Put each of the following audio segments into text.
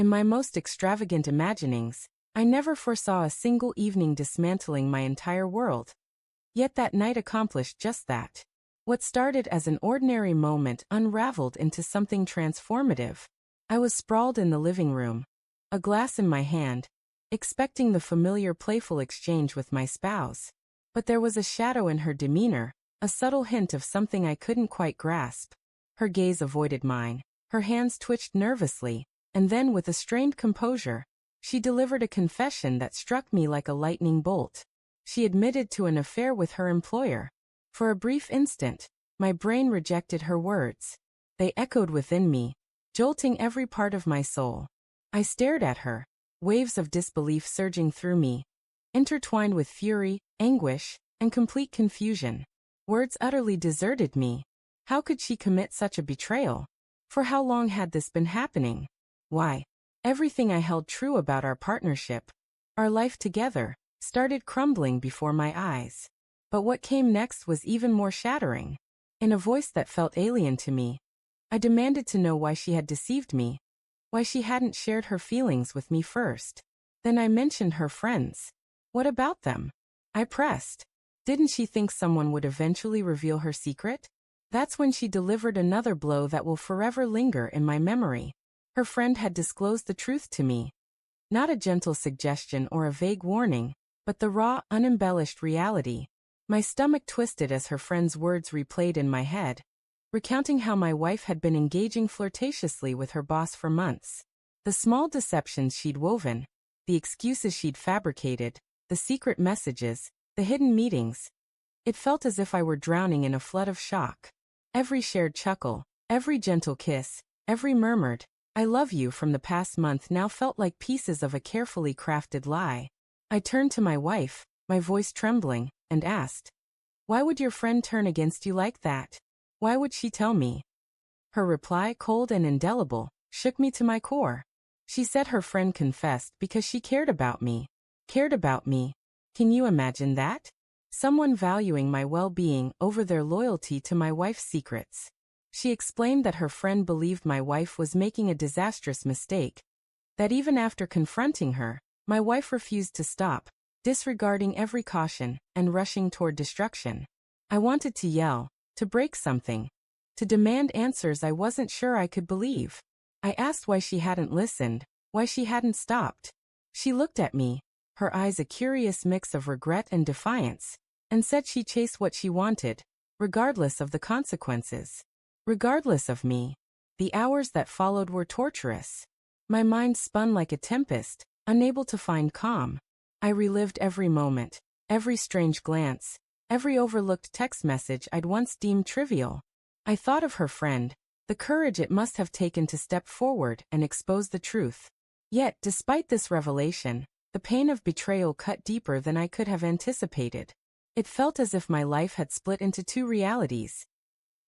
In my most extravagant imaginings, I never foresaw a single evening dismantling my entire world. Yet that night accomplished just that. What started as an ordinary moment unraveled into something transformative. I was sprawled in the living room, a glass in my hand, expecting the familiar playful exchange with my spouse. But there was a shadow in her demeanor, a subtle hint of something I couldn't quite grasp. Her gaze avoided mine, her hands twitched nervously, and then with a strained composure, she delivered a confession that struck me like a lightning bolt. She admitted to an affair with her employer. For a brief instant, my brain rejected her words. They echoed within me, jolting every part of my soul. I stared at her, waves of disbelief surging through me, intertwined with fury, anguish, and complete confusion. Words utterly deserted me. How could she commit such a betrayal? For how long had this been happening? Why? Everything I held true about our partnership, our life together, started crumbling before my eyes. But what came next was even more shattering. In a voice that felt alien to me, I demanded to know why she had deceived me, why she hadn't shared her feelings with me first. Then I mentioned her friends. What about them? I pressed. Didn't she think someone would eventually reveal her secret? That's when she delivered another blow that will forever linger in my memory. Her friend had disclosed the truth to me. Not a gentle suggestion or a vague warning, but the raw, unembellished reality. My stomach twisted as her friend's words replayed in my head, recounting how my wife had been engaging flirtatiously with her boss for months. The small deceptions she'd woven, the excuses she'd fabricated, the secret messages, the hidden meetings. It felt as if I were drowning in a flood of shock. Every shared chuckle, every gentle kiss, every murmured, "I love you" from the past month now felt like pieces of a carefully crafted lie. I turned to my wife, my voice trembling, and asked, "Why would your friend turn against you like that? Why would she tell me?" Her reply, cold and indelible, shook me to my core. She said her friend confessed because she cared about me. Cared about me. Can you imagine that? Someone valuing my well-being over their loyalty to my wife's secrets. She explained that her friend believed my wife was making a disastrous mistake, that even after confronting her, my wife refused to stop, disregarding every caution and rushing toward destruction. I wanted to yell, to break something, to demand answers I wasn't sure I could believe. I asked why she hadn't listened, why she hadn't stopped. She looked at me, her eyes a curious mix of regret and defiance, and said she'd chase what she wanted, regardless of the consequences. Regardless of me. The hours that followed were torturous. My mind spun like a tempest, unable to find calm. I relived every moment, every strange glance, every overlooked text message I'd once deemed trivial. I thought of her friend, the courage it must have taken to step forward and expose the truth. Yet, despite this revelation, the pain of betrayal cut deeper than I could have anticipated. It felt as if my life had split into two realities.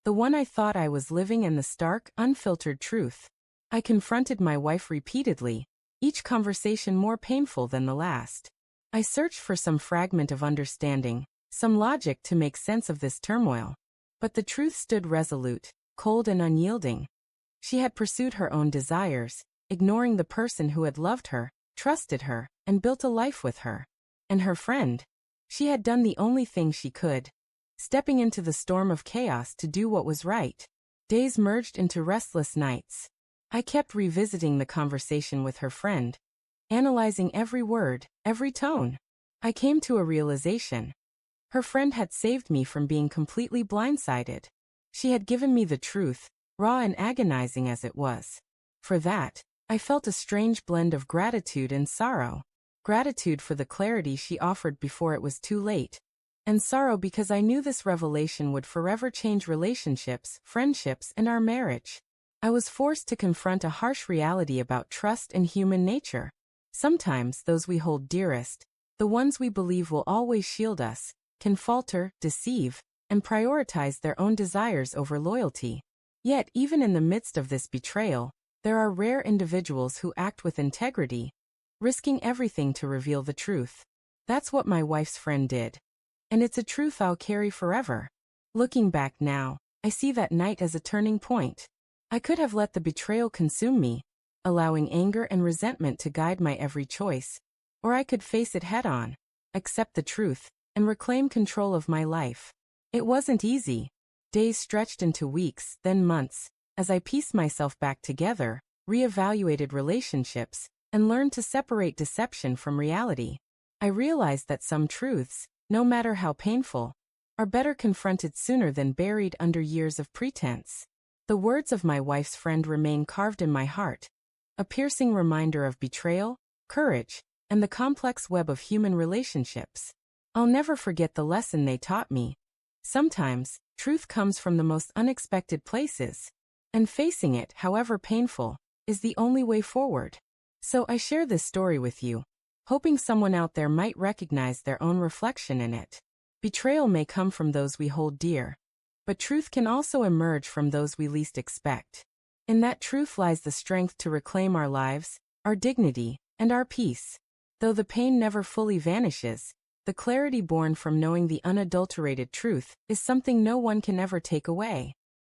The one I thought I was living and the stark, unfiltered truth. I confronted my wife repeatedly, each conversation more painful than the last. I searched for some fragment of understanding, some logic to make sense of this turmoil. But the truth stood resolute, cold and unyielding. She had pursued her own desires, ignoring the person who had loved her, trusted her, and built a life with her. And her friend? She had done the only thing she could, stepping into the storm of chaos to do what was right. Days merged into restless nights. I kept revisiting the conversation with her friend, analyzing every word, every tone. I came to a realization. Her friend had saved me from being completely blindsided. She had given me the truth, raw and agonizing as it was. For that, I felt a strange blend of gratitude and sorrow. Gratitude for the clarity she offered before it was too late, and sorrow because I knew this revelation would forever change relationships, friendships, and our marriage. I was forced to confront a harsh reality about trust and human nature. Sometimes those we hold dearest, the ones we believe will always shield us, can falter, deceive, and prioritize their own desires over loyalty. Yet, even in the midst of this betrayal, there are rare individuals who act with integrity, risking everything to reveal the truth. That's what my wife's friend did. And it's a truth I'll carry forever. Looking back now, I see that night as a turning point. I could have let the betrayal consume me, allowing anger and resentment to guide my every choice. Or I could face it head on, accept the truth, and reclaim control of my life. It wasn't easy. Days stretched into weeks, then months, as I pieced myself back together, reevaluated relationships, and learned to separate deception from reality. I realized that some truths, no matter how painful, are better confronted sooner than buried under years of pretense. The words of my wife's friend remain carved in my heart, a piercing reminder of betrayal, courage, and the complex web of human relationships. I'll never forget the lesson they taught me. Sometimes, truth comes from the most unexpected places, and facing it, however painful, is the only way forward. So I share this story with you, hoping someone out there might recognize their own reflection in it. Betrayal may come from those we hold dear, but truth can also emerge from those we least expect. In that truth lies the strength to reclaim our lives, our dignity, and our peace. Though the pain never fully vanishes, the clarity born from knowing the unadulterated truth is something no one can ever take away.